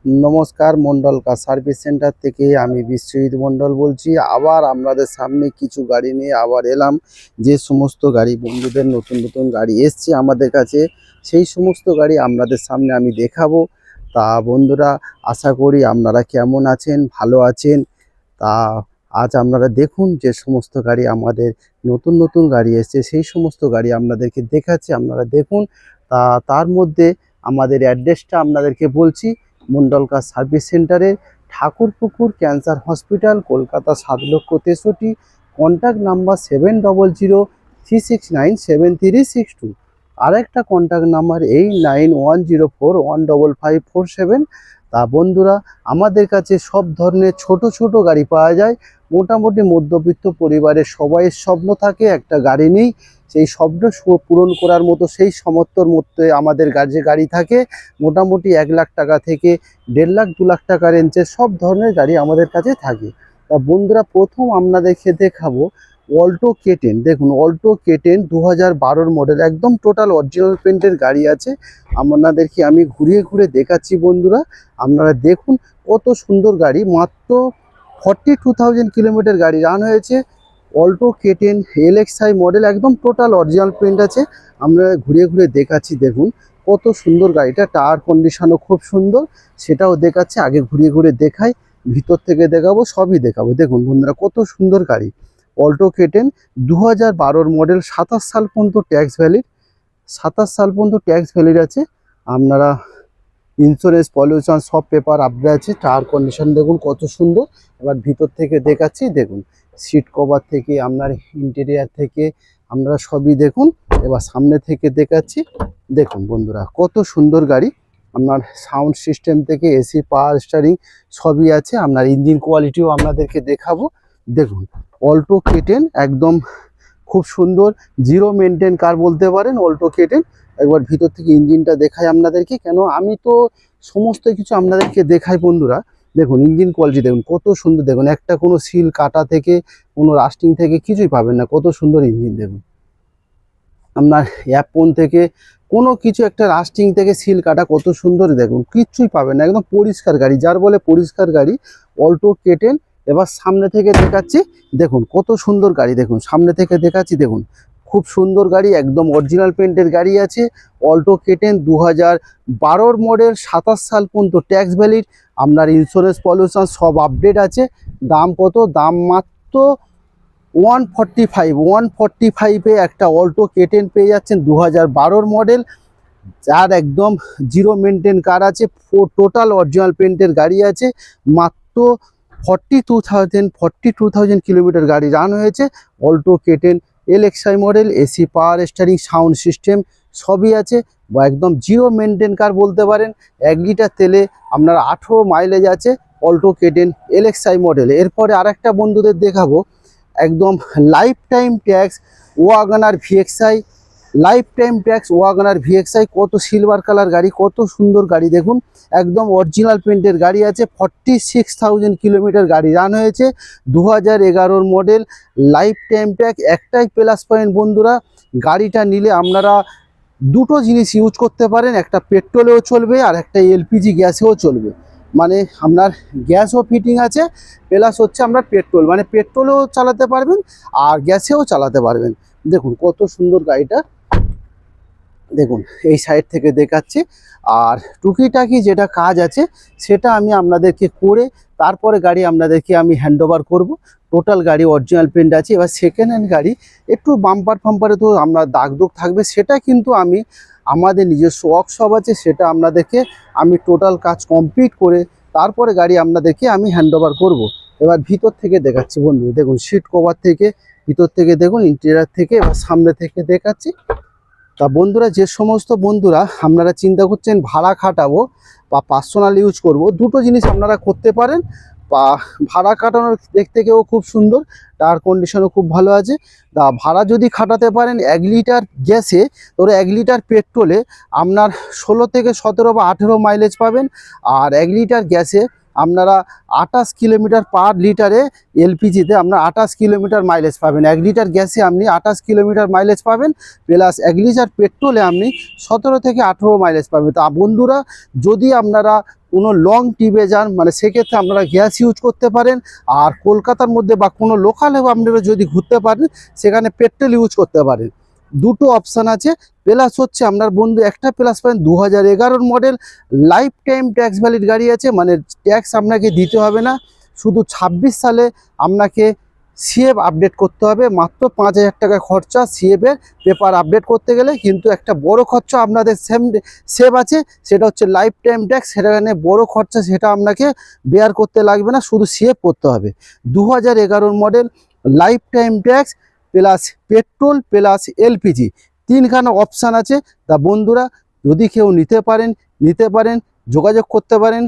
নমস্কার, Mondal car service centre থেকে আমি বিশ্বজিৎ মন্ডল বলছি। আবার আপনাদের সামনে কিছু গাড়ি নিয়ে আবার এলাম। যে সমস্ত গাড়ি বন্ধুদের নতুন নতুন গাড়ি এসছে আমাদের কাছে, সেই সমস্ত গাড়ি আপনাদের সামনে আমি দেখাবো। তা বন্ধুরা, আশা করি আপনারা কেমন আছেন, ভালো আছেন। তা আজ আপনারা দেখুন যে সমস্ত গাড়ি আমাদের নতুন নতুন গাড়ি এসছে, সেই সমস্ত গাড়ি আপনাদেরকে দেখাচ্ছি, আপনারা দেখুন। তার মধ্যে আমাদের অ্যাড্রেসটা আপনাদেরকে বলছি। মন্ডল কার সার্ভিস সেন্টারে, Thakurpukur cancer hospital, Kolkata 7,63,। Contact number 7003697362। আরেকটা কন্ট্যাক্ট নাম্বার 8910415547। তা বন্ধুরা, আমাদের কাছে সব ধরনের ছোট ছোট গাড়ি পাওয়া যায়। মোটামুটি মধ্যবিত্ত পরিবারের সবাইয়ের স্বপ্ন থাকে একটা গাড়ি নেই, সেই স্বপ্ন পূরণ করার মতো সেই সামর্থ্যের মধ্যে আমাদের কাছে গাড়ি থাকে। মোটামুটি 1 লাখ টাকা থেকে 1.5 লাখ 2 লাখ টাকা রেঞ্জের সব ধরনের গাড়ি আমাদের কাছে থাকে। তা বন্ধুরা, প্রথম আপনাদেরকে দেখাবো অল্টো K10। দেখুন, অল্টো K10 2012 মডেল, একদম টোটাল অরিজিনাল পেন্টের গাড়ি আছে। আপনাদেরকে আমি ঘুরিয়ে ঘুরে দেখাচ্ছি বন্ধুরা, আপনারা দেখুন কত সুন্দর গাড়ি। মাত্র 42,000 কিলোমিটার গাড়ি রান হয়েছে। অল্টো K10 LXI মডেল, একদম টোটাল অরিজিনাল পেন্ট আছে। আমরা ঘুরিয়ে ঘুরে দেখাচ্ছি, দেখুন কত সুন্দর গাড়িটা। টায়ার কন্ডিশনও খুব সুন্দর, সেটাও দেখাচ্ছে। আগে ঘুরিয়ে ঘুরে দেখাই, ভিতর থেকে দেখাবো, সবই দেখাবো। দেখুন বন্ধুরা, কত সুন্দর গাড়ি। অল্টো K10 2012 মডেল, 27 সাল পর্যন্ত ট্যাক্স ভ্যালিড, 27 সাল পর্যন্ত ট্যাক্স ভ্যালিড আছে। আপনারা ইন্স্যুরেন্স, পলিউশন সব পেপার আপডেট আছে। টায়ার কন্ডিশন দেখুন কত সুন্দর। এবার ভিতর থেকে দেখাচ্ছি, দেখুন সিট কভার থেকে আপনার ইন্টেরিয়ার থেকে আপনারা সবই দেখুন। এবার সামনে থেকে দেখাচ্ছি, দেখুন বন্ধুরা কত সুন্দর গাড়ি। আপনার সাউন্ড সিস্টেম থেকে এসি, পাওয়ার স্টিয়ারিং সবই আছে। আপনার ইঞ্জিন কোয়ালিটিও আপনাদেরকে দেখাবো। দেখুন অল্টো K10 একদম খুব সুন্দর, জিরো মেনটেন কার বলতে পারেন অল্টো K10। একবার ভিতর থেকে ইঞ্জিনটা দেখাই আপনাদেরকে, কেন আমি তো সমস্ত কিছু আপনাদেরকে দেখাই বন্ধুরা। দেখুন ইঞ্জিন কোয়ালিটি দেখুন কত সুন্দর, দেখুন একটা কোনো সিল কাটা থেকে, কোনো রাস্টিং থেকে কিছুই পাবেন না। কত সুন্দর ইঞ্জিন দেখুন, আপনার অ্যাপন থেকে কোনো কিছু একটা রাস্টিং থেকে সিল কাটা কত সুন্দর, দেখুন কিচ্ছুই পাবেন না। একদম পরিষ্কার গাড়ি, যার বলে পরিষ্কার গাড়ি অল্টো K10। এবার সামনে থেকে দেখাচ্ছি, দেখুন কত সুন্দর গাড়ি। দেখুন সামনে থেকে দেখাচ্ছি, দেখুন খুব সুন্দর গাড়ি, একদম অরিজিনাল পেন্টের গাড়ি আছে। অল্টো K10 2012 মডেল, 27 সাল পর্যন্ত ট্যাক্স ভ্যালিড। আপনার ইন্স্যুরেন্স, পলিউশন সব আপডেট আছে। দাম কত? দাম মাত্র 145 একটা অল্টো K10 পেয়ে যাচ্ছেন 2012 মডেল, যার একদম জিরো মেনটেন কার আছে। টোটাল অরিজিনাল পেন্টের গাড়ি আছে। মাত্র 42,000 কিলোমিটার গাড়ি রান হয়েছে। Alto K10 LXI model, AC, power steering, sound system সবই আছে। বা একদম জিরো মেনটেন কার বলতে পারেন। 1 লিটার তেলে আপনার 18 মাইলেজ আছে অল্টো K10 LXI মডেলে। এরপরে আরেকটা বন্ধুদের দেখাবো, একদম lifetime tax Wagon R VXI, lifetime tax Wagon R VXI। কত সিলভার কালার গাড়ি, কত সুন্দর গাড়ি দেখুন, একদম অরিজিনাল পেন্টের গাড়ি আছে। 46,000 কিলোমিটার গাড়ি রান হয়েছে। 2011 মডেল, লাইফ টাইম ট্যাক্স। একটাই প্লাস পয়েন্ট বন্ধুরা, গাড়িটা নিলে আপনারা দুটো জিনিস ইউজ করতে পারেন, একটা পেট্রোলেও চলবে আর একটা LPG গ্যাসেও চলবে। মানে আপনার গ্যাসও ফিটিং আছে, প্লাস হচ্ছে আপনার পেট্রোল, মানে পেট্রোলেও চালাতে পারবেন আর গ্যাসেও চালাতে পারবেন। দেখুন কত সুন্দর গাড়িটা, দেখুন এই সাইড থেকে দেখাচ্ছি। আর টুকিটাকি যেটা কাজ আছে সেটা আমি আপনাদেরকে করে তারপরে গাড়ি আপনাদেরকে আমি হ্যান্ডওভার করব। টোটাল গাড়ি অরিজিনাল পেন্ট আছে। এবার সেকেন্ড হ্যান্ড গাড়ি, একটু বাম্পার ফাম্পারে তো আমরা দাগ দুগ থাকবে, সেটা কিন্তু আমি আমাদের নিজস্ব ওয়ার্কশপ আছে, সেটা আপনাদেরকে আমি টোটাল কাজ কমপ্লিট করে তারপরে গাড়ি আপনাদেরকে আমি হ্যান্ডওভার করব। এবার ভিতর থেকে দেখাচ্ছি বন্ধু, দেখুন সিট কভার থেকে ভিতর থেকে দেখুন, ইন্টেরিয়র থেকে। এবার সামনে থেকে দেখাচ্ছি। তা বন্ধুরা, যে সমস্ত বন্ধুরা আপনারা চিন্তা করছেন ভাড়া খাটাবো বা পার্সোনাল ইউজ করব, দুটো জিনিস আপনারা করতে পারেন। বা ভাড়া খাটানোর দিক থেকেও খুব সুন্দর, টায়ার কন্ডিশনও খুব ভালো আছে। তা ভাড়া যদি খাটাতে পারেন, 1 লিটার গ্যাসে ধরো 1 লিটার পেট্রোলে আপনার 16 থেকে 17 বা 18 মাইলেজ পাবেন। আর 1 লিটার গ্যাসে আপনারা 28 কিলোমিটার পার লিটারে এলপিজিতে আপনার 28 কিলোমিটার মাইলেজ পাবেন। 1 লিটার গ্যাসে আপনি 28 কিলোমিটার মাইলেজ পাবেন, প্লাস 1 লিটার পেট্রোলে আপনি 17 থেকে 18 মাইলেজ পাবেন। তা বন্ধুরা, যদি আপনারা কোনো লং ট্রিপে যান, মানে সেক্ষেত্রে আপনারা গ্যাস ইউজ করতে পারেন। আর কলকাতার মধ্যে বা কোনো লোকালেও আপনারা যদি ঘুরতে পারেন, সেখানে পেট্রোল ইউজ করতে পারেন। দুটো অপশান আছে। প্লাস হচ্ছে আপনার বন্ধু একটা প্লাস পাবেন 2011 model life time tax valid গাড়ি আছে, মানে ট্যাক্স আপনাকে দিতে হবে না। শুধু 26 সালে আপনাকে সিএফ আপডেট করতে হবে, মাত্র 5000 টাকা খরচা সিএফের পেপার আপডেট করতে গেলে। কিন্তু একটা বড় খরচা আপনাদের সেভ আছে, সেটা হচ্ছে লাইফ টাইম ট্যাক্স। সেখানে বড় খরচা, সেটা আপনাকে বেয়ার করতে লাগবে না, শুধু সিএফ করতে হবে। 2011 model life time tax plus petrol plus LPG, তিনখানা অপশান আছে। তা বন্ধুরা, যদি কেউ নিতে পারেন, যোগাযোগ করতে পারেন।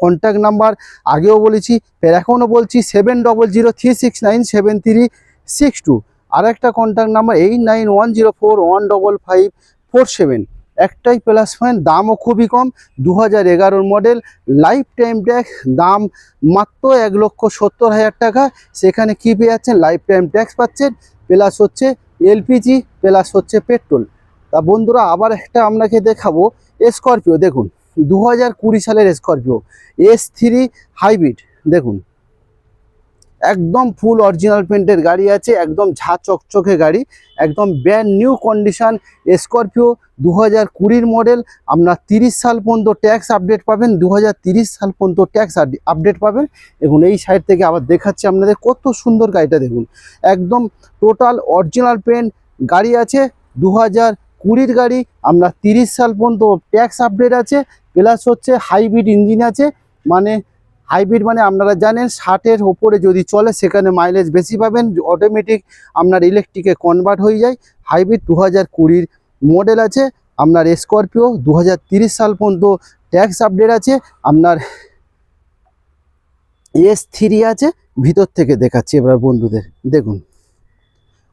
কন্ট্যাক্ট নাম্বার আগেও বলেছি, ফের এখনও বলছি, 7003697362। আর একটা কন্ট্যাক্ট নাম্বার 8910415547। একটাই প্লাস পয়েন্ট, দামও খুবই কম। 2011 মডেল লাইফ টাইম ট্যাক্স, দাম মাত্র 1,70,000 টাকা। সেখানে কি পেয়ে যাচ্ছেন? লাইফ টাইম ট্যাক্স পাচ্ছেন, প্লাস হচ্ছে এলপিজি, প্লাস হচ্ছে পেট্রোল। তা বন্ধুরা, আবার একটা আপনাকে দেখাবো স্করপিও। দেখুন 2020 সালের স্করপিও S3 হাইব্রিড। দেখুন একদম ফুল অরিজিনাল পেন্টের গাড়ি আছে, একদম ঝা চকচকে গাড়ি, একদম brand new condition Scorpio. 2020 model, আপনার 30 সাল পর্যন্ত ট্যাক্স আপডেট পাবেন। 2030 সাল পর্যন্ত ট্যাক্স আপডেট পাবেন। দেখুন এই সাইড থেকে আবার দেখাচ্ছি আপনাদের, কত সুন্দর গাড়িটা দেখুন, একদম টোটাল অরিজিনাল পেন্ট গাড়ি আছে। 2020 গাড়ি, আপনার 30 সাল পর্যন্ত ট্যাক্স আপডেট আছে, প্লাস হচ্ছে হাইব্রিড ইঞ্জিন আছে। মানে হাইব্রিড মানে আপনারা জানেন 60-এর ওপরে যদি চলে সেখানে মাইলেজ বেশি পাবেন, অটোমেটিক আপনার ইলেকট্রিকে কনভার্ট হয়ে যায়। হাইব্রিড 2020 মডেল আছে আপনার স্করপিও। 2030 সাল পর্যন্ত ট্যাক্স আপডেট আছে। আপনার S3 আছে। ভিতর থেকে দেখাচ্ছি এবার বন্ধুদের, দেখুন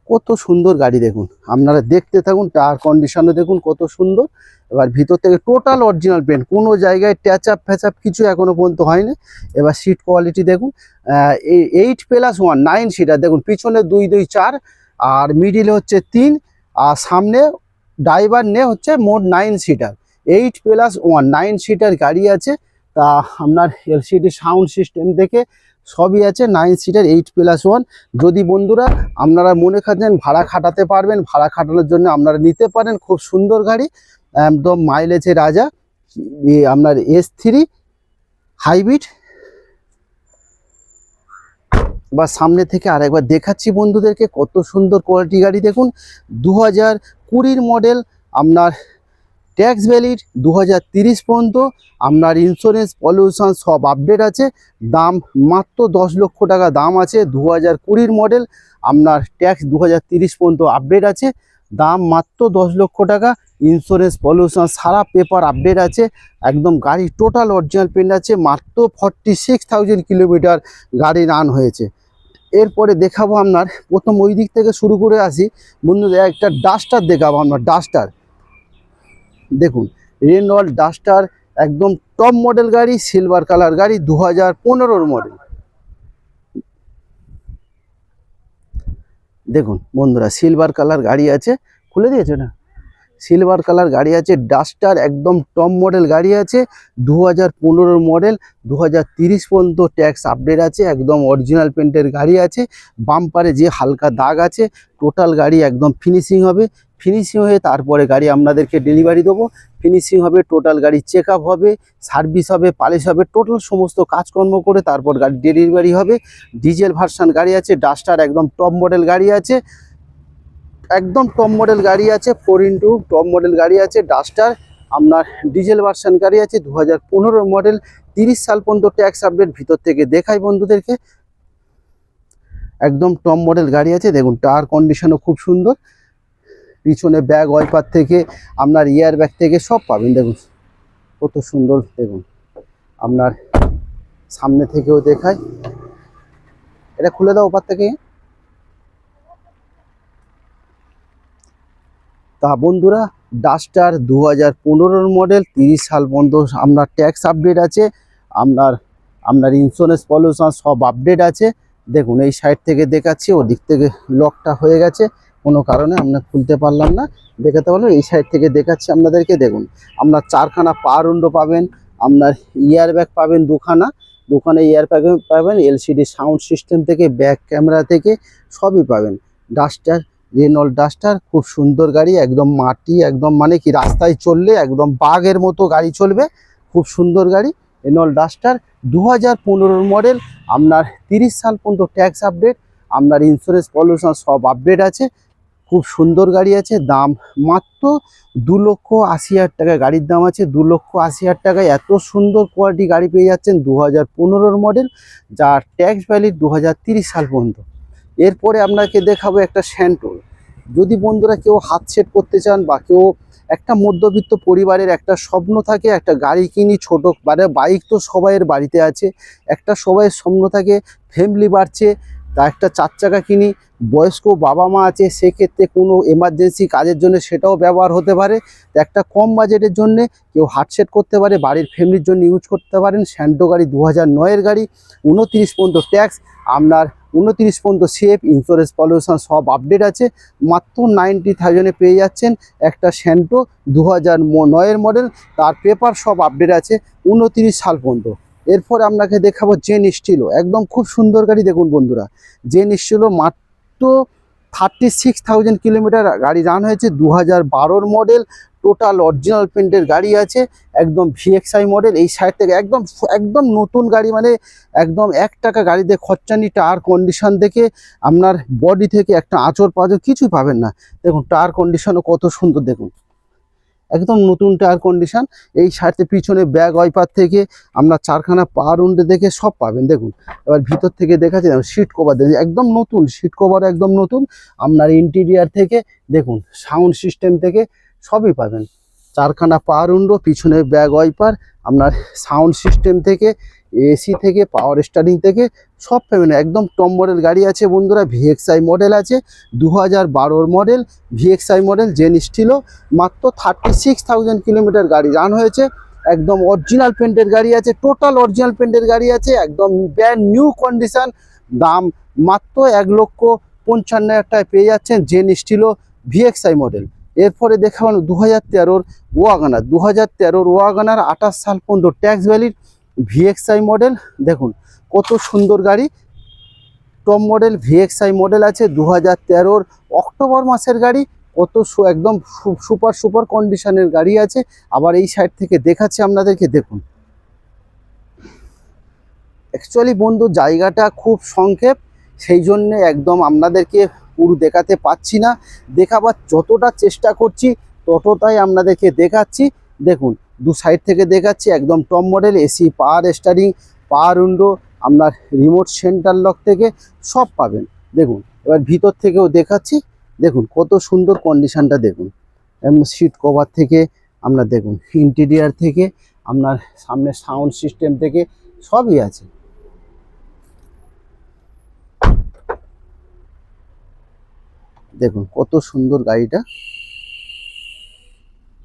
কত সুন্দর গাড়ি, দেখুন আপনারা দেখতে থাকুন। টায়ার কন্ডিশনও দেখুন কত সুন্দর। এবার ভিতর থেকে টোটাল অরিজিনাল পেন্ট, কোনো জায়গায় ট্যাচ আপ ফ্যাচ কিছু এখনো পর্যন্ত হয়নি। এবার সিট কোয়ালিটি দেখুন, 8+1 9 সিটার। দেখুন পিছনে 2 2 4, আর মিডিলে হচ্ছে 3, আর সামনে ড্রাইভার হচ্ছে মোট 9 সিটার। 8+1 9 সিটার গাড়ি আছে। তা আপনার এলসিডি সাউন্ড সিস্টেম দেখে সবই আছে। 9 সিটার 8+1। যদি বন্ধুরা আপনারা মনে করেন ভাড়া খাটাতে পারবেন, ভাড়া খাটানোর জন্য আপনারা নিতে পারেন। খুব সুন্দর গাড়ি, একদম মাইলেজের রাজা, আপনার S3 হাইব্রিড। বা সামনে থেকে আরেকবার দেখাচ্ছি বন্ধুদেরকে, কত সুন্দর কোয়ালিটি গাড়ি দেখুন। 2020 মডেল, আপনার ট্যাক্স ভ্যালিড 2030 পর্যন্ত। আপনার ইন্স্যুরেন্স পলিউশন সব আপডেট আছে। দাম মাত্র 10 লক্ষ টাকা দাম আছে। 2020 মডেল, আপনার ট্যাক্স 2030 পর্যন্ত আপডেট আছে। দাম মাত্র 10 লক্ষ টাকা। ইন্স্যুরেন্স পলিউশন সারা পেপার আপডেট আছে। একদম গাড়ি টোটাল অরিজিনাল পেন্ট আছে। মাত্র 46,000 কিলোমিটার গাড়ি রান হয়েছে। এরপরে দেখাবো আপনার, প্রথম ওই দিক থেকে শুরু করে আসি বন্ধুদের, একটা ডাস্টার দেখাবো আপনার। ডাস্টার দেখুন, রেনল্ট ডাস্টার, একদম টপ মডেল গাড়ি, সিলভার কালার গাড়ি, 2015 মডেল। দেখুন বন্ধুরা, সিলভার কালার গাড়ি আছে, খুলে দিয়েছে না, সিলভার কালার গাড়ি আছে। ডাস্টার একদম টপ মডেল গাড়ি আছে। 2015 মডেল, 2030 পর্যন্ত ট্যাক্স আপডেট আছে। একদম অরিজিনাল পেন্টের গাড়ি আছে। বাম্পারে যে হালকা দাগ আছে, টোটাল গাড়ি একদম ফিনিশিং হবে। ফিনিশিং হয়ে তারপরে গাড়ি আপনাদেরকে ডেলিভারি দেবো। ফিনিশিং হবে, টোটাল গাড়ি চেক আপ হবে, সার্ভিস হবে, পালিশ হবে, টোটাল সমস্ত কাজকর্ম করে তারপর গাড়ি ডেলিভারি হবে। ডিজেল ভার্সন গাড়ি আছে। ডাস্টার একদম টপ মডেল গাড়ি আছে, একদম টপ মডেল গাড়ি আছে। 4x টপ মডেল গাড়ি আছে ডাস্টার। আপনার ডিজেল ভার্সন গাড়ি আছে। 2015 মডেল, 30 সাল পর্যন্ত ট্যাক্স আপডেট। ভিতর থেকে দেখাই বন্ধুদেরকে, একদম টপ মডেল গাড়ি আছে। দেখুন টায়ার কন্ডিশনও খুব সুন্দর। পিছনে ব্যাগ ওয়াইপার থেকে আপনার ইয়ার ব্যাগ থেকে সব পাবেন। দেখুন কত সুন্দর। দেখুন আপনার সামনে থেকেও দেখায়, এটা খুলে দাও ওপার থেকে। তা বন্ধুরা, ডাস্টার 2015 মডেল, 30 সাল পর্যন্ত আপনার ট্যাক্স আপডেট আছে। আপনার আপনার ইন্স্যুরেন্স পলিউশন সব আপডেট আছে। দেখুন এই সাইড থেকে দেখাচ্ছি, ওদিক থেকে লকটা হয়ে গেছে কোনো কারণে আমরা খুলতে পারলাম না, দেখাতে পারলাম। এই সাইড থেকে দেখাচ্ছি আপনাদেরকে। দেখুন আপনার 4খানা পাওয়ার উইন্ডো পাবেন, আপনার ইয়ার ব্যাগ পাবেন দোকানে ইয়ার ব্যাগ পাবেন, এলসিডি সাউন্ড সিস্টেম থেকে ব্যাক ক্যামেরা থেকে সবই পাবেন। ডাস্টার, রেনল্ড ডাস্টার, খুব সুন্দর গাড়ি, একদম মাটি, একদম মানে কি রাস্তায় চললে একদম বাঘের মতো গাড়ি চলবে, খুব সুন্দর গাড়ি। রেনল্ড ডাস্টার 2015 মডেল, আপনার 30 সাল পর্যন্ত ট্যাক্স আপডেট, আপনার ইন্স্যুরেন্স পলিউশন সব আপডেট আছে, খুব সুন্দর গাড়ি আছে। দাম মাত্র 2,80,000 টাকা গাড়ির দাম আছে, 2,80,000 টাকায় এত সুন্দর কোয়ালিটি গাড়ি পেয়ে যাচ্ছেন 2015 মডেল, যার ট্যাক্স ভ্যালিড 2030 সাল পর্যন্ত। এরপরে আপনাকে দেখাবো একটা স্যান্ট্রো। যদি বন্ধুরা কেউ হাত সেট করতে চান বা কেউ একটা মধ্যবিত্ত পরিবারের একটা স্বপ্ন থাকে একটা গাড়ি কিনি ছোট, মানে বাইক তো সবাইয়ের বাড়িতে আছে, একটা সবাইয়ের স্বপ্ন থাকে ফ্যামিলি বাড়ছে তা একটা 4 চাকা কিনি, বয়স্ক বাবা মা আছে, সেক্ষেত্রে কোনো এমার্জেন্সি কাজের জন্য সেটাও ব্যবহার হতে পারে। তো একটা কম বাজেটের জন্যে কেউ হাট সেট করতে পারে, বাড়ির ফ্যামিলির জন্য ইউজ করতে পারেন। স্যান্ট্রো গাড়ি 2009-এর গাড়ি, 29 পর্যন্ত ট্যাক্স, আপনার 29 পর্যন্ত সেফ, ইন্স্যুরেন্স পলিউশন সব আপডেট আছে। মাত্র 90,000-এ পেয়ে যাচ্ছেন একটা স্যান্ট্রো 2009-এর মডেল, তার পেপার সব আপডেট আছে 29 সাল পর্যন্ত। এরপর আপনাকে দেখাবো জেন স্টিলো, একদম খুব সুন্দর গাড়ি। দেখুন বন্ধুরা, জেন স্টিলো মাত্র 36,000 কিলোমিটার গাড়ি রান হয়েছে, 2012-র মডেল, টোটাল অরিজিনাল পেন্টের গাড়ি আছে, একদম ভিএক্সআই মডেল। এই সাইড থেকে একদম একদম নতুন গাড়ি, মানে একদম 1 টাকা গাড়িতে খরচা নেই। টায়ার কন্ডিশন থেকে আপনার বডি থেকে একটা আঁচড় পাঁচড় কিছুই পাবেন না। দেখুন টায়ার কন্ডিশনও কত সুন্দর, দেখুন একদম নতুন টায়ার কন্ডিশন। এই সাইডে পিছনে ব্যাক ওয়াইপার থেকে আপনার 4খানা পাওয়ার উইন্ডো দেখে সব পাবেন। দেখুন এবার ভিতর থেকে দেখাচ্ছি, সিট কভার দেখুন একদম নতুন, সিট কভার একদম নতুন। আপনার ইন্টেরিয়ার থেকে দেখুন সাউন্ড সিস্টেম থেকে সবই পাবেন। 4খানা পাওয়ার উইন্ডো, পিছনে ব্যাক ওয়াইপার, আপনার সাউন্ড সিস্টেম থেকে, এসি থেকে, পাওয়ার স্টারিং থেকে সব পাবেন। একদম টপ মডেল গাড়ি আছে বন্ধুরা, ভিএক্সআই মডেল আছে, 2012-র মডেল ভিএক্সআই মডেল জেন স্টিলো। মাত্র 36,000 কিলোমিটার গাড়ি রান হয়েছে, একদম অরিজিনাল পেন্টের গাড়ি আছে, টোটাল অরিজিনাল পেন্টের গাড়ি আছে, একদম ব্র্যান্ড নিউ কন্ডিশন। দাম মাত্র 1,55,000 টাকায় পেয়ে যাচ্ছেন জেন স্টিলো ভিএক্সআই মডেল। এরপরে দেখাবেন 2013-র ওয়াগনার, 2013-র ওয়াগনার 28 সাল পর্যন্ত ট্যাক্স ভ্যালিড ভিএক্সআই মডেল। দেখুন কত সুন্দর গাড়ি, টপ মডেল ভিএক্সআই মডেল আছে, 2013-র অক্টোবর মাসের গাড়ি, কত একদম সুপার কন্ডিশনের গাড়ি আছে। আবার এই সাইড থেকে দেখাচ্ছি আপনাদেরকে, দেখুন অ্যাকচুয়ালি বন্ধু জায়গাটা খুব সংক্ষেপ, সেই জন্যে একদম আপনাদেরকে পুরো দেখাতে পাচ্ছি না, দেখাবার যতটা চেষ্টা করছি ততটাই আপনাদেরকে দেখাচ্ছি। দেখুন দু সাইড থেকে দেখাচ্ছি, একদম top model, AC, power steering, পাওয়ার উইন্ডো, আপনার রিমোট সেন্টার লক থেকে সব পাবেন। দেখুন এবার ভিতর থেকেও দেখাচ্ছি, দেখুন কত সুন্দর কন্ডিশনটা, দেখুন সিট কভার থেকে আপনার, দেখুন ইন্টেরিয়ার থেকে আপনার সামনে সাউন্ড সিস্টেম থেকে সবই আছে। দেখুন কত সুন্দর গাড়িটা,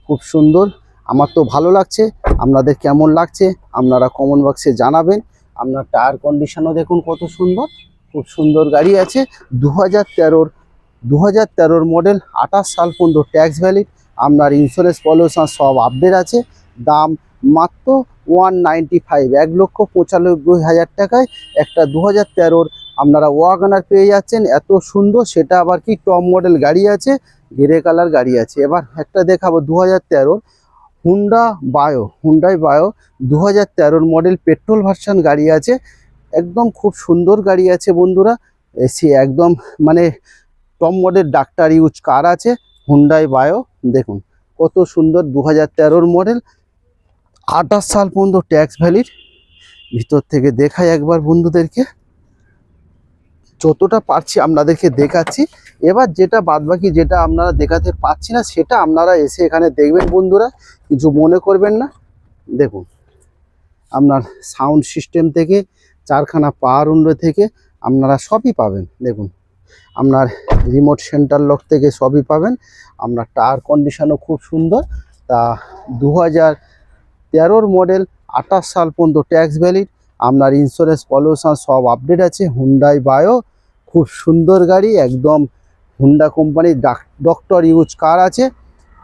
খুব সুন্দর, আমার তো ভালো লাগছে। আপনাদের কেমন লাগছে আপনারা কমেন্ট বক্সে জানাবেন। আপনার টায়ার কন্ডিশনও দেখুন কত সুন্দর, খুব সুন্দর গাড়ি আছে। 2013-র মডেল, 28 সাল পর্যন্ত ট্যাক্স ভ্যালিড, আপনার ইন্স্যুরেন্স পলিউশন সব আপডেট আছে। দাম মাত্র 195, 1,95,000 টাকায় একটা 2013-র আপনারা ওয়াগনার পেয়ে যাচ্ছেন। এত সুন্দর, সেটা আবার কি টপ মডেল গাড়ি আছে, গ্রে কালার গাড়ি আছে। এবার একটা দেখাবো 2013-র হুন্ডাই বায়ো 2013-র মডেল পেট্রোল ভার্সন গাড়ি আছে, একদম খুব সুন্দর গাড়ি আছে বন্ধুরা। এসি একদম মানে টপ মডেল ডাক্তার ইউজ কার আছে, হুন্ডাই বায়ো। দেখুন কত সুন্দর, 2013-র মডেল, 28 সাল পর্যন্ত ট্যাক্স ভ্যালিড। ভিতর থেকে দেখাই একবার বন্ধুদেরকে, যতটা পারছি আপনাদেরকে দেখাচ্ছি। এবার যেটা বাদবাকি যেটা আপনারা দেখাতে পাচ্ছি না সেটা আপনারা এসে এখানে দেখবেন বন্ধুরা, কিছু মনে করবেন না। দেখুন আপনার সাউন্ড সিস্টেম থেকে, 4খানা পাওয়ার উইন্ডো থেকে আপনারা সবই পাবেন। দেখুন আপনার রিমোট সেন্টার লক থেকে সবই পাবেন। আপনার টায়ার কন্ডিশনও খুব সুন্দর। তা 2013-র মডেল, 28 সাল পর্যন্ত ট্যাক্স ভ্যালিড, আপনার ইন্স্যুরেন্স পলিউশন সব আপডেট আছে। হুন্ডাই বায়ো খুব সুন্দর গাড়ি, একদম হুন্ডা কোম্পানির ডক্টর ইউজ কার আছে,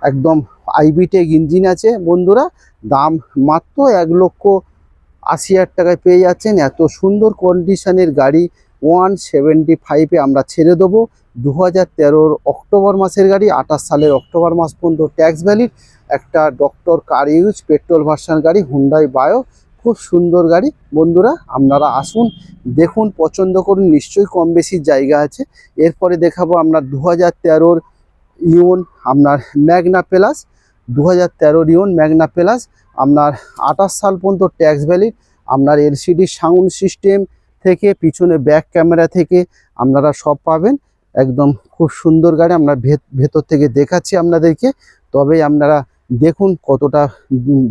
একদম আইবিটেক ইঞ্জিন আছে বন্ধুরা। দাম মাত্র 1,80,000 টাকায় পেয়ে যাচ্ছেন। এত সুন্দর কন্ডিশনের গাড়ি 175-এ আমরা ছেড়ে দেবো। 2013 অক্টোবর মাসের গাড়ি, 28 সালের অক্টোবর মাস পর্যন্ত ট্যাক্স ভ্যালিড একটা doctor car use petrol version গাড়ি হুন্ডাই বায়ো, খুব সুন্দর গাড়ি বন্ধুরা। আপনারা আসুন, দেখুন, পছন্দ করুন, নিশ্চয়ই কম বেশি জায়গা আছে। এরপরে দেখাবো আপনার 2013 ইওন আপনার ম্যাগনা প্লাস, 2013 ইওন ম্যাগনা প্লাস আপনার 28 সাল পর্যন্ত ট্যাক্স ভ্যালিড। আপনার এলসিডি সাউন্ড সিস্টেম থেকে পিছনে ব্যাক ক্যামেরা থেকে আপনারা সব পাবেন। একদম খুব সুন্দর গাড়ি, আমরা ভেতর থেকে দেখাচ্ছি আপনাদেরকে, তবেই আপনারা দেখুন কতটা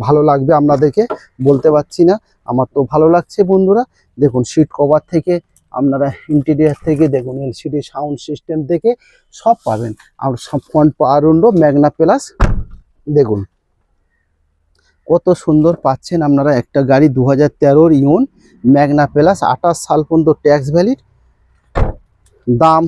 ভালো লাগবে আপনাদেরকে বলতে পারছি না। আমার তো ভালো লাগছে বন্ধুরা। দেখুন সিট কভার থেকে আপনারা ইন্টেরিয়ার থেকে দেখুন, এলসিডি সাউন্ড সিস্টেম থেকে সব পাবেন। আর সব ফ্রন্ট পাওয়ার উইন্ডো ম্যাগনা প্লাস, দেখুন কত সুন্দর পাচ্ছেন আপনারা একটা গাড়ি। 2013 ইওন ম্যাগনা প্লাস, 28 সাল পর্যন্ত ট্যাক্স ভ্যালিড। দাম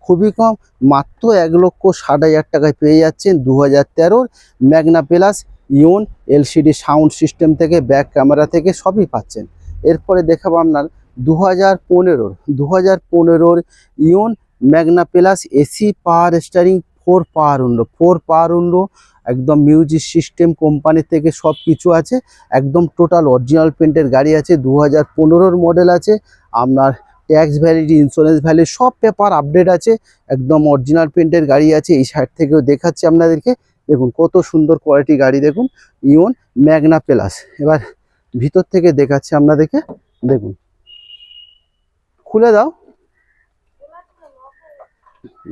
খুবই কম, মাত্র 1,60,000 টাকায় পেয়ে যাচ্ছেন 2013 Magna plus Eon. LCD sound system থেকে ব্যাক ক্যামেরা থেকে সবই পাচ্ছেন। এরপরে দেখাবো আপনার 2015 Eon Magna plus AC power steering 4 power window, একদম মিউজিক সিস্টেম কোম্পানি থেকে সব কিছু আছে। একদম টোটাল অরিজিনাল পেন্টের গাড়ি আছে, 2015 মডেল আছে। আপনার ট্যাক্স ভ্যালিডি, ইন্স্যুরেন্স ভ্যালিড সব পেপার আপডেট আছে। একদম অরিজিনাল পেন্টের গাড়ি আছে। এই সাইড থেকেও দেখাচ্ছি আপনাদেরকে, দেখুন কত সুন্দর কোয়ালিটি গাড়ি, দেখুন ইওন ম্যাগনা প্লাস। এবার ভিতর থেকে দেখাচ্ছি আপনাদেরকে, দেখুন খুলে দাও।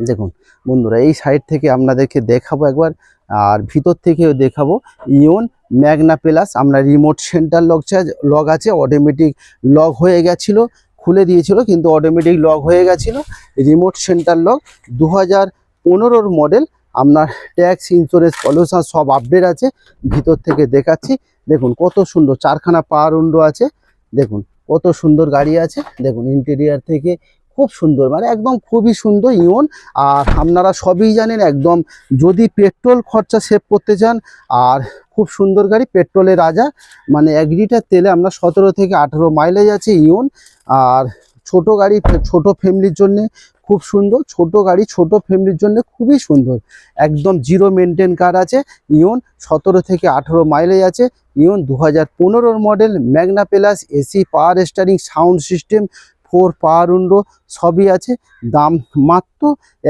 দেখুন বন্ধুরা, এই সাইড থেকে আপনাদেরকে দেখাবো একবার, আর ভিতর থেকেও দেখাবো। ইওন ম্যাগনা প্লাস আমরা রিমোট সেন্টার লক আছে, অটোমেটিক লক হয়ে গেছিলো, খুলে দিয়েছিল কিন্তু অটোমেটিক লক হয়ে গেছিল। Remote centre lock, 2015 model. আপনার ট্যাক্স, ইন্স্যুরেন্স, পলিউশন সব আপডেট আছে। ভিতর থেকে দেখাচ্ছি, দেখুন কত সুন্দর 4খানা পাওয়ার উইন্ডো আছে। দেখুন কত সুন্দর গাড়ি আছে, দেখুন ইন্টেরিয়ার থেকে খুব সুন্দর, মানে একদম খুবই সুন্দর ইওন। আর আপনারা সবই জানেন, একদম যদি পেট্রোল খরচা সেভ করতে চান, আর খুব সুন্দর গাড়ি, পেট্রোলের রাজা, মানে 1 লিটার তেলে আমরা 17 থেকে 18 মাইলেজ আছে ইওন। আর ছোট গাড়ি, ছোট ফ্যামিলির জন্য খুব সুন্দর, ছোট গাড়ি ছোট ফ্যামিলির জন্য খুবই সুন্দর। একদম জিরো মেনটেন কার আছে ইওন, 17 থেকে 18 মাইলেজ আছে ইওন। 2015 model Magna plus, AC power steering sound system 4 power window সবই আছে। দাম মাত্র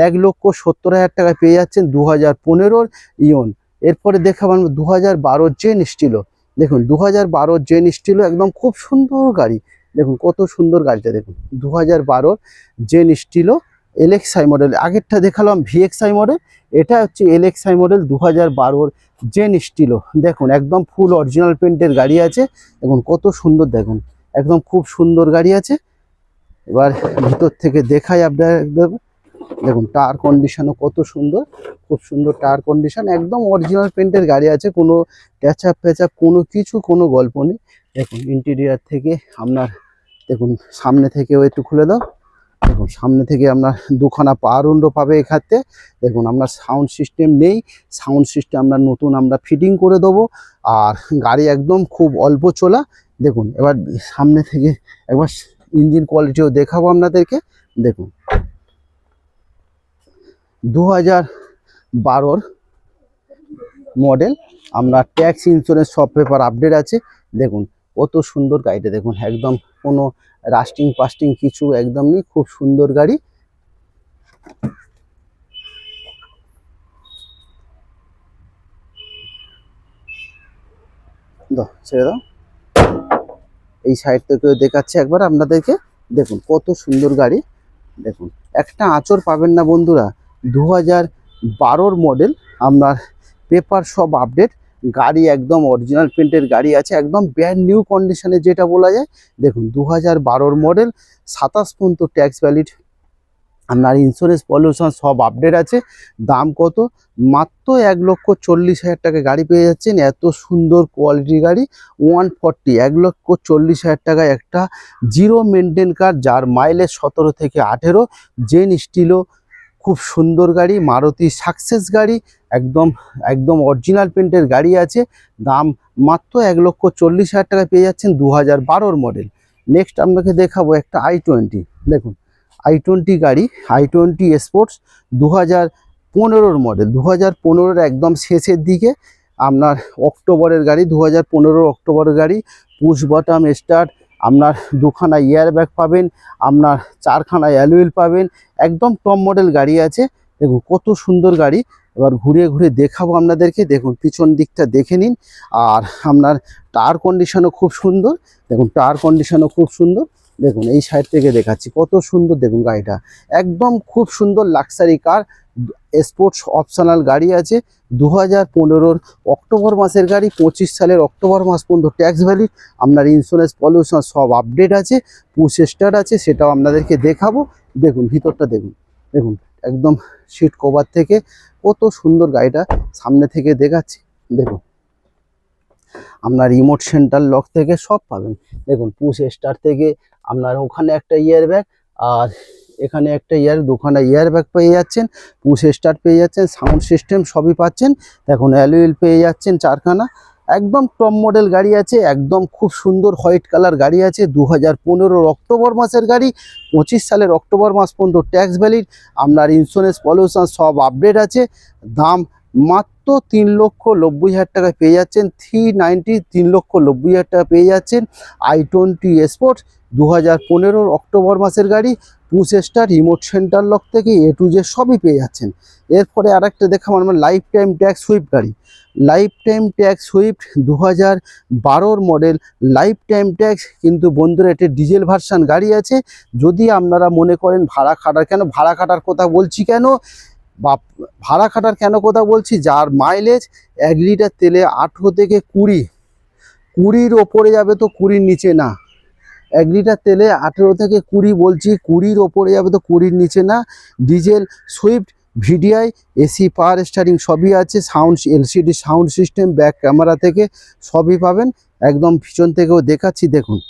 1,70,000 টাকায় পেয়ে যাচ্ছেন 2015 ইওন। এরপরে দেখাবো 2012 জেন স্টিলো। দেখুন 2012 জেন স্টিলো, একদম খুব সুন্দর গাড়ি, দেখুন কত সুন্দর গাড়িটা, দেখুন 2012 জেন স্টিলো এলএক্সআই মডেল। আগেরটা দেখালাম ভিএক্সআই মডেল, এটা হচ্ছে এলএক্সআই মডেল 2012 জেন স্টিলো। দেখুন একদম ফুল অরিজিনাল পেন্টের গাড়ি আছে, দেখুন কত সুন্দর, দেখুন একদম খুব সুন্দর গাড়ি আছে। এবার ভিতর থেকে দেখাই আপনাদের, দেখুন টায়ার কন্ডিশনও কত সুন্দর, খুব সুন্দর টায়ার কন্ডিশন, একদম অরিজিনাল পেন্টের গাড়ি আছে, কোনো ট্যাচআপ ফ্যাচআপ কোনো কিছু, কোনো গল্প নেই। দেখুন ইন্টেরিয়ার থেকে আপনার, দেখুন সামনে থেকেও একটু খুলে দাও। দেখুন সামনে থেকে আপনার 2খানা পাওয়ার উইন্ডো পাবে এখানে। দেখুন আপনার সাউন্ড সিস্টেম নেই, সাউন্ড সিস্টেম আমরা নতুন আমরা ফিটিং করে দেবো। আর গাড়ি একদম খুব অল্প চলা। দেখুন এবার সামনে থেকে একবার ইঞ্জিন কোয়ালিটিও দেখাবো আপনাদেরকে। দেখুন 2012 মডেল, আমরা ট্যাক্স, ইন্স্যুরেন্স সব পেপার আপডেট আছে। দেখুন কত সুন্দর গাড়িটা, দেখুন একদম কোনো রাস্টিং পাস্টিং কিছু একদম নেই, খুব সুন্দর গাড়ি। দাও ছেড়ে দাও। এই সাইড থেকেও দেখাচ্ছে একবার আপনাদেরকে, দেখুন কত সুন্দর গাড়ি। দেখুন একটা আঁচড় পাবেন না বন্ধুরা। 2012 মডেল, আপনার পেপার সব আপডেট, গাড়ি একদম অরিজিনাল পেন্টের গাড়ি আছে, একদম ব্র্যান্ড নিউ কন্ডিশনে যেটা বলা যায়। দেখুন 2012 মডেল, 27 পর্যন্ত ট্যাক্স ভ্যালিড। আপনার ইন্স্যুরেন্স পলিউশন সব আপডেট আছে। দাম কত? মাত্র 1,40,000 টাকা গাড়ি পেয়ে যাচ্ছেন। এত সুন্দর কোয়ালিটির গাড়ি 140, 1,40,000 টাকায় একটা জিরো মেনটেন কার, যার মাইলেজ 17 থেকে 18, জেন স্টিলো, খুব সুন্দর গাড়ি, মারুতি সাকসেস গাড়ি, একদম একদম অরিজিনাল পেন্টের গাড়ি আছে। দাম মাত্র 1,40,000 টাকায় পেয়ে যাচ্ছেন, 2012 মডেল। নেক্সট আপনাকে দেখাবো একটা i20। দেখুন i20 গাড়ি, i20 স্পোর্টস 2015 মডেল, 2015 একদম শেষের দিকে, আপনার অক্টোবরের গাড়ি, 2015 অক্টোবরের গাড়ি। পুশ বটম স্টার্ট, আপনার 2খানা ইয়ার ব্যাগ পাবেন, আপনার 4খানা অ্যালুয়েল পাবেন, একদম টপ মডেল গাড়ি আছে। দেখুন কত সুন্দর গাড়ি। এবার ঘুরিয়ে ঘুরিয়ে দেখাবো আপনাদেরকে। দেখুন পিছন দিকটা দেখে নিন। আর আপনার টায়ার কন্ডিশনও খুব সুন্দর। দেখুন টায়ার কন্ডিশনও খুব সুন্দর। দেখুন এই সাইড থেকে দেখাচ্ছি কত সুন্দর। দেখুন গাড়িটা একদম খুব সুন্দর লাক্সারি কার, স্পোর্টস অপশনাল গাড়ি আছে। 2015 অক্টোবর মাসের গাড়ি, 25 সালের অক্টোবর মাস পর্যন্ত ট্যাক্স ভ্যালিড। আপনার ইন্স্যুরেন্স পলিউশন সব আপডেট আছে, পুশ স্টার্ট আছে, সেটাও আপনাদেরকে দেখাবো। দেখুন ভিতরটা দেখুন। দেখুন একদম সিট কভার থেকে কত সুন্দর গাড়িটা, সামনে থেকে দেখাচ্ছি। দেখুন আপনার রিমোট সেন্টার লক থেকে সব পাবেন। দেখুন পুশ স্টার্ট থেকে আপনার ওখানে একটা ইয়ার ব্যাগ, আর এখানে একটা দুখানা ইয়ার ব্যাগ পেয়ে যাচ্ছেন, পুশ স্টার্ট পেয়ে যাচ্ছেন, সাউন্ড সিস্টেম সবই পাচ্ছেন। দেখুন অ্যালুয়েল পেয়ে যাচ্ছেন 4খানা। একদম টপ মডেল গাড়ি আছে, একদম খুব সুন্দর হোয়াইট কালার গাড়ি আছে। 2015 অক্টোবর মাসের গাড়ি, 25 সালের অক্টোবর মাস পর্যন্ত ট্যাক্স ভ্যালিড। আপনার ইন্স্যুরেন্স পলিউশন সব আপডেট আছে। দাম মাত্র 3,90,000 টাকায় পেয়ে যাচ্ছেন। 390, 3,90,000 টাকা পেয়ে যাচ্ছেন i20 স্পোর্টস, 2015 অক্টোবর মাসের গাড়ি। Push start, remote centre lock থেকে A to Z সবই পেয়ে যাচ্ছেন। এরপরে আরেকটা দেখাবো আমার লাইফ টাইম ট্যাক্স সুইফট গাড়ি। Life time tax Swift 2012 model life time tax, কিন্তু বন্ধুরা এটি ডিজেল ভার্সান গাড়ি আছে। যদি আপনারা মনে করেন ভাড়া খাটার, কেন ভাড়া খাটার কথা বলছি, কেন বা ভাড়া খাটার কেন কথা বলছি, যার মাইলেজ 1 লিটার তেলে 18 থেকে 20, 20-র ওপরে যাবে তো 20-র নিচে না। 1 লিটার তেলে 18 থেকে 20 বলছি, 20-র ওপরে যাবে তো 20-র নিচে না। Diesel Swift, VDI, AC, power steering সবই আছে, sound LCD sound system, back camera থেকে সবই পাবেন। একদম পিছন থেকেও দেখাচ্ছি। দেখুন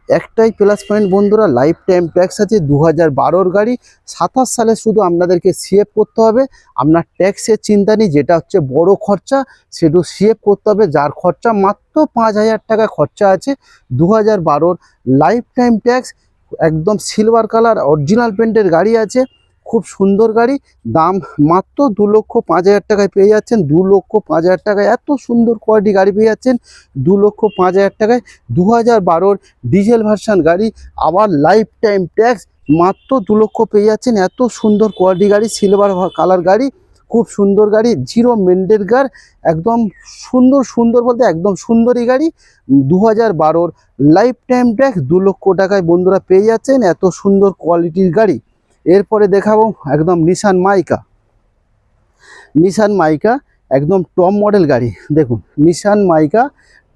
একটাই প্লাস পয়েন্ট বন্ধুরা, লাইফ টাইম ট্যাক্স আছে। 2012 গাড়ি, 27 সালে শুধু আপনাদেরকে সিএফ করতে হবে। আপনার ট্যাক্সের চিন্তা নেই, যেটা হচ্ছে বড় খরচা সেটু সিএফ করতে হবে, যার খরচা মাত্র 5,000 টাকা খরচা আছে। 2012 লাইফ টাইম ট্যাক্স, একদম সিলভার কালার অরিজিনাল পেন্টের গাড়ি আছে, খুব সুন্দর গাড়ি। দাম মাত্র 2,05,000 টাকায় পেয়ে যাচ্ছেন। 2,05,000 টাকায় এত সুন্দর কোয়ালিটি গাড়ি পেয়ে যাচ্ছেন 2,05,000 টাকায়। 2012 ডিজেল ভার্সান গাড়ি, আবার লাইফ টাইম ট্যাক্স, মাত্র 2 লক্ষ পেয়ে যাচ্ছেন। এত সুন্দর কোয়ালিটি গাড়ি, সিলভার কালার গাড়ি, খুব সুন্দর গাড়ি, জিরো মেন্টেন কার, একদম সুন্দর সুন্দর বলতে একদম সুন্দরই গাড়ি। 2012 লাইফ টাইম ট্যাক্স 2 লক্ষ টাকায় বন্ধুরা পেয়ে যাচ্ছেন এত সুন্দর কোয়ালিটির গাড়ি। এরপরে দেখাবো একদম নিসান মাইকা। নিসান মাইকা একদম টপ মডেল গাড়ি। দেখুন নিসান মাইকা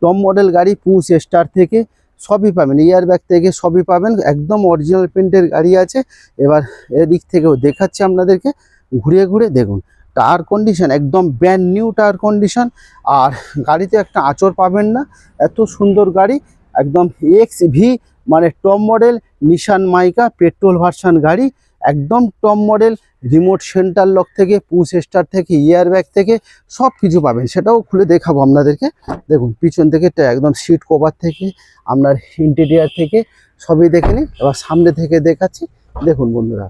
টপ মডেল গাড়ি, পুশ স্টার থেকে সবই পাবেন, ইয়ার ব্যাগ থেকে সবই পাবেন, একদম অরিজিনাল পেন্টের গাড়ি আছে। এবার এদিক থেকেও দেখাচ্ছি আপনাদেরকে ঘুরিয়ে ঘুরে। দেখুন টায়ার কন্ডিশন একদম ব্র্যান্ড নিউ টায়ার কন্ডিশন, আর গাড়িতে একটা আঁচড় পাবেন না, এত সুন্দর গাড়ি। একদম XV মানে টপ মডেল নিসান মাইকা পেট্রোল ভার্সান গাড়ি, একদম top model. Remote centre lock থেকে, পুশ স্টার থেকে, ইয়ার ব্যাগ থেকে সব কিছু পাবেন, সেটাও খুলে দেখাবো আপনাদেরকে। দেখুন পিছন থেকে একদম সিট কভার থেকে, আপনার ইন্টেরিয়ার থেকে সবই দেখে নিন। এবার সামনে থেকে দেখাচ্ছি। দেখুন বন্ধুরা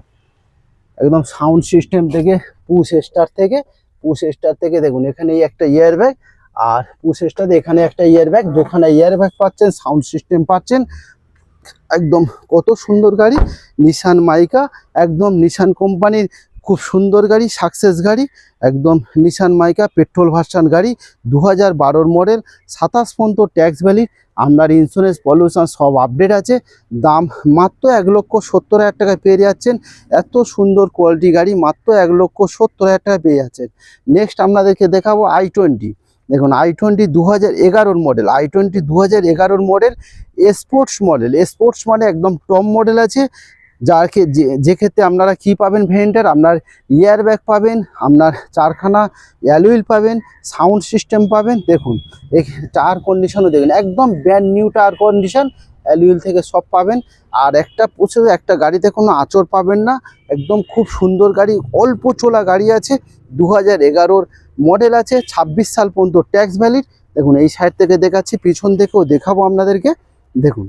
একদম সাউন্ড সিস্টেম থেকে, পুশ স্টার থেকে, পুশ স্টার থেকে দেখুন এখানে একটা ইয়ার ব্যাগ, আর পুশ স্টার এখানে একটা ইয়ার ব্যাগ, 2খানা ইয়ার ব্যাগ পাচ্ছেন, সাউন্ড সিস্টেম পাচ্ছেন। একদম কত সুন্দর গাড়ি নিসান মাইকা, একদম নিসান কোম্পানির খুব সুন্দর গাড়ি, সাকসেস গাড়ি, একদম নিসান মাইকা পেট্রোল ভার্সান গাড়ি। 2012 মডেল, 27 পর্যন্ত ট্যাক্স ভ্যালিড। আপনার ইন্স্যুরেন্স পলিউশন সব আপডেট আছে। দাম মাত্র 1,70,000 টাকায় পেয়ে যাচ্ছেন। এত সুন্দর কোয়ালিটি গাড়ি মাত্র 1,70,000 টাকায় পেয়ে যাচ্ছেন। নেক্সট আপনাদেরকে দেখাবো i20। দেখুন i20 2011 model, i20 2011 model, sports model. Sports মানে একদম টপ মডেল আছে। যাকে যে ক্ষেত্রে আপনারা কি পাবেন ভেরিয়েন্টের, আপনার ইয়ার ব্যাগ পাবেন, আপনার চারখানা অ্যালুইল পাবেন, সাউন্ড সিস্টেম পাবেন। দেখুন এই টায়ার কন্ডিশনও দেখুন একদম ব্র্যান্ড নিউ টায়ার কন্ডিশন, অ্যালুইল থেকে সব পাবেন। আর একটা প্রচুর একটা গাড়িতে কোনো আঁচড় পাবেন না, একদম খুব সুন্দর গাড়ি, অল্প চলা গাড়ি আছে, 2011 মডেল আছে, 26 সাল পর্যন্ত ট্যাক্স ভ্যালিড। দেখুন এই সাইড থেকে দেখাচ্ছি, পিছন থেকেও দেখাবো আপনাদেরকে। দেখুন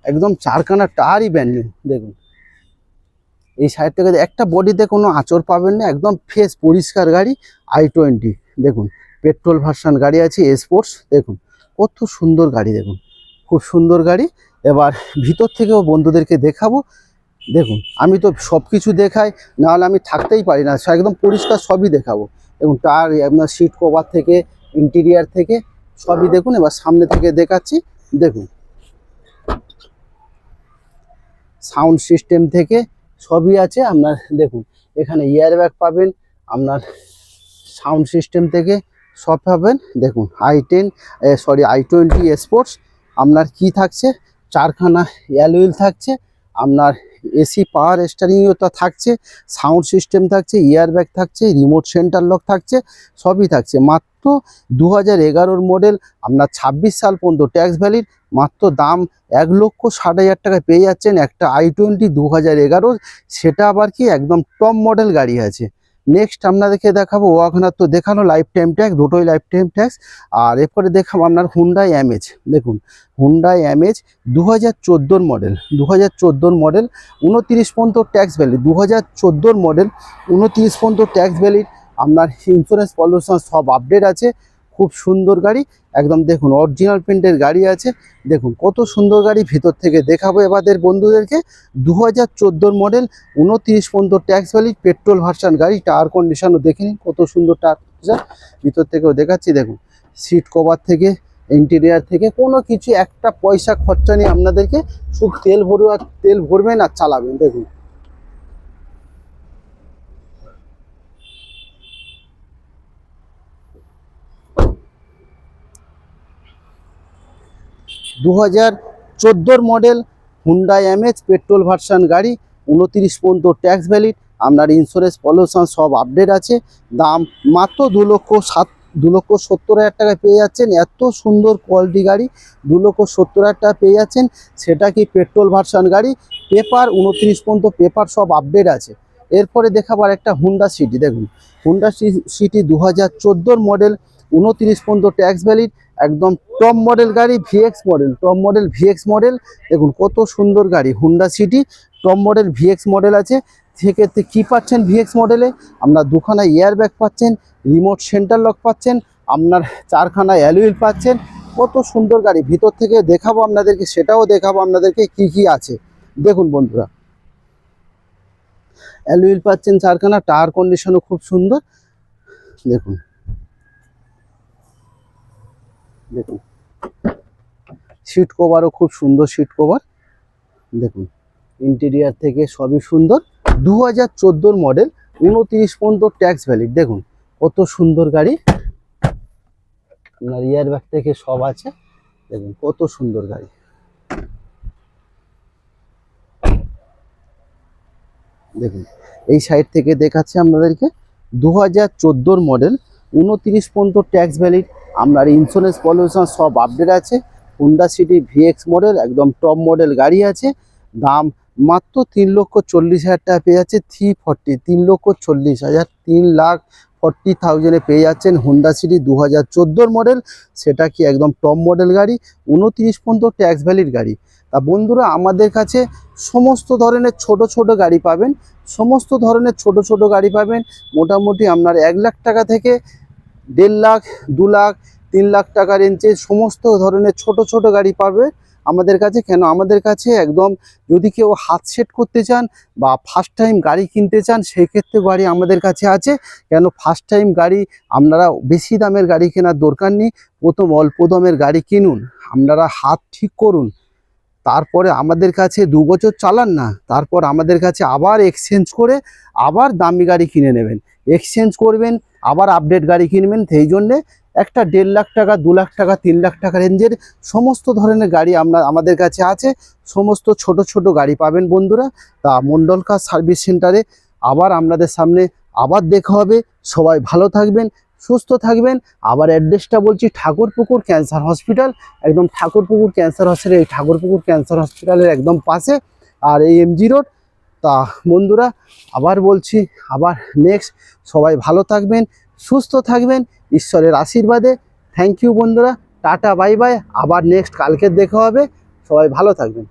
একদম চারখানা টায়ারই ব্র্যান্ড নিউ। দেখুন এই সাইড থেকে একটা বডিতে কোনো আঁচড় পাবেন না, একদম ফ্রেশ পরিষ্কার গাড়ি। i20 দেখুন পেট্রোল ভার্সন গাড়ি আছে, স্পোর্টস। দেখুন কত সুন্দর গাড়ি, দেখুন খুব সুন্দর গাড়ি। এবার ভিতর থেকেও বন্ধুদেরকে দেখাবো। দেখুন আমি তো সব কিছু দেখাই, নাহলে আমি থাকতেই পারি না, একদম পরিষ্কার সবই দেখাবো। এবং টায়ার আপনার সিট কভার থেকে ইন্টেরিয়ার থেকে সবই দেখুন। এবার সামনে থেকে দেখাচ্ছি। দেখুন সাউন্ড সিস্টেম থেকে সবই আছে আপনার। দেখুন এখানে ইয়ার ব্যাগ পাবেন, আপনার সাউন্ড সিস্টেম থেকে সব পাবেন। দেখুন i20 স্পোর্টস আপনার কি থাকছে, চারখানা অ্যালুইল থাকছে, আপনার এসি পাওয়ার স্টিয়ারিংও তো থাকছে, সাউন্ড সিস্টেম থাকছে, ইয়ার ব্যাগ থাকছে, রিমোট সেন্টার লক থাকছে, সবই থাকছে। মাত্র 2011 মডেল, আপনার 26 সাল পর্যন্ত ট্যাক্স ভ্যালিড, মাত্র দাম 1,60,000 টাকায় পেয়ে যাচ্ছেন একটা i20 2011। সেটা আবার কি একদম টপ মডেল গাড়ি আছে। নেক্সট আপনাদেরকে দেখাবো ওয়াগনার, তো দেখানো লাইফ টাইম ট্যাক্স, দুটোই লাইফ টাইম ট্যাক্স। আর এরপরে দেখাবো আপনার হুন্ডাই অ্যামেজ। দেখুন হুন্ডাই অ্যামেজ 2014 মডেল, 2014 মডেল, 29 পর্যন্ত ট্যাক্স ভ্যালিড, 2014 মডেল, 29 পর্যন্ত ট্যাক্স ভ্যালিড। আপনার ইন্স্যুরেন্স পলিউশন সব আপডেট আছে, খুব সুন্দর গাড়ি একদম। দেখুন অরিজিনাল প্রিন্টের গাড়ি আছে। দেখুন কত সুন্দর গাড়ি, ভিতর থেকে দেখাবো এবাদের বন্ধুদেরকে। 2014 মডেল, 29 পর্যন্ত ট্যাক্স ভ্যালিড, পেট্রোল ভার্সন গাড়ি। টায়ার কন্ডিশনও দেখে নিন কত সুন্দর টায়ার কন্ডিশন, ভিতর থেকেও দেখাচ্ছি। দেখুন সিট কভার থেকে ইন্টেরিয়ার থেকে কোনো কিছু একটা পয়সা খরচা নেই আপনাদেরকে, শুধু তেল ভরবেন আর চালাবেন। দেখুন দু 2014 model Hyundai amaze petrol version গাড়ি, 29 পর্যন্ত ট্যাক্স ভ্যালিড, আপনার ইন্স্যুরেন্স পলিউশন সব আপডেট আছে। দাম মাত্র 2,70,000 টাকায় পেয়ে যাচ্ছেন। এত সুন্দর কোয়ালিটি গাড়ি 2,70,000 টাকা পেয়ে যাচ্ছেন। সেটা কি পেট্রোল ভার্সন গাড়ি, পেপার 29 পর্যন্ত পেপার সব আপডেট আছে। এরপরে দেখাবার একটা হুন্ডা সিটি। দেখুন হুন্ডা সিটি 2014 মডেল, 29 পর্যন্ত ট্যাক্স ভ্যালিড, একদম টপ মডেল গাড়ি, ভিএক্স মডেল। দেখুন কত সুন্দর গাড়ি Honda city, top model VX model আছে। সেক্ষেত্রে কী পাচ্ছেন ভিএক্স মডেলে, আপনার দুখানা এয়ার ব্যাগ পাচ্ছেন, রিমোট সেন্টার লক পাচ্ছেন, আপনার চারখানা অ্যালুইল পাচ্ছেন। কত সুন্দর গাড়ি, ভিতর থেকে দেখাবো আপনাদেরকে, সেটাও দেখাবো আপনাদেরকে কি কি আছে। দেখুন বন্ধুরা অ্যালুইল পাচ্ছেন চারখানা, টায়ার কন্ডিশনও খুব সুন্দর। দেখুন দেখুন সিট কভারও খুব সুন্দর সিট কভার। দেখুন ইন্টেরিয়ার থেকে সবই সুন্দর। 2014 মডেল, 29 পর্যন্ত ট্যাক্স ভ্যালিড। দেখুন কত সুন্দর গাড়ি, আপনার ইয়ার ব্যাগ থেকে সব আছে। দেখুন কত সুন্দর গাড়ি। দেখুন এই সাইড থেকে দেখাচ্ছে আপনাদেরকে। 2014 মডেল, 29 পর্যন্ত ট্যাক্স ভ্যালিড, আপনার ইন্স্যুরেন্স পলিউশন সব আপডেট আছে। হুন্ডা সিটি ভিএক্স মডেল, একদম টপ মডেল গাড়ি আছে। দাম মাত্র 3,40,000 টাকা পেয়ে যাচ্ছে। 3,40,000, 3,40,000 পেয়ে যাচ্ছেন হুন্ডা সিটি 2014 মডেল। সেটা কি একদম টপ মডেল গাড়ি, 29 পর্যন্ত ট্যাক্স ভ্যালিড গাড়ি। তা বন্ধুরা আমাদের কাছে সমস্ত ধরনের ছোট গাড়ি পাবেন, সমস্ত ধরনের ছোট গাড়ি পাবেন। মোটামুটি আপনার 1 লাখ টাকা থেকে 1.5 লাখ, 2 লাখ, 3 লাখ টাকা রেঞ্জে সমস্ত ধরনের ছোট গাড়ি পাবে আমাদের কাছে। কেন আমাদের কাছে একদম, যদি কেউ হাত সেট করতে চান বা ফার্স্ট টাইম গাড়ি কিনতে চান, সেই ক্ষেত্রে গাড়ি আমাদের কাছে আছে। কেন ফার্স্ট টাইম গাড়ি আপনারা বেশি দামের গাড়ি কেনার দরকার নেই, প্রথম অল্প দামের গাড়ি কিনুন, আপনারা হাত ঠিক করুন, তারপরে আমাদের কাছে 2 বছর চালান না, তারপর আমাদের কাছে আবার এক্সচেঞ্জ করে আবার দামি গাড়ি কিনে নেবেন, এক্সচেঞ্জ করবেন আবার আপডেট গাড়ি কিনবেন। সেই জন্যে একটা 1.5 লাখ টাকা, 2 লাখ টাকা, 3 লাখ টাকা রেঞ্জের সমস্ত ধরনের গাড়ি আমাদের কাছে আছে। সমস্ত ছোট ছোট গাড়ি পাবেন বন্ধুরা। তা মন্ডল কার সার্ভিস সেন্টারে আবার আপনাদের সামনে আবার দেখা হবে। সবাই ভালো থাকবেন, সুস্থ থাকবেন। আবার অ্যাড্রেসটা বলছি, ঠাকুরপুকুর ক্যান্সার হসপিটাল, একদম ঠাকুরপুকুর ক্যান্সার হসপিটাল, এই ঠাকুরপুকুর ক্যান্সার হসপিটালের একদম পাশে, আর এই এমজি রোড। তা বন্ধুরা আবার বলছি, আবার নেক্সট, সবাই ভালো থাকবেন, সুস্থ থাকবেন ঈশ্বরের আশীর্বাদে। থ্যাংক ইউ বন্ধুরা, টাটা বাই বাই। আবার নেক্সট কালকে দেখা হবে। সবাই ভালো থাকবেন।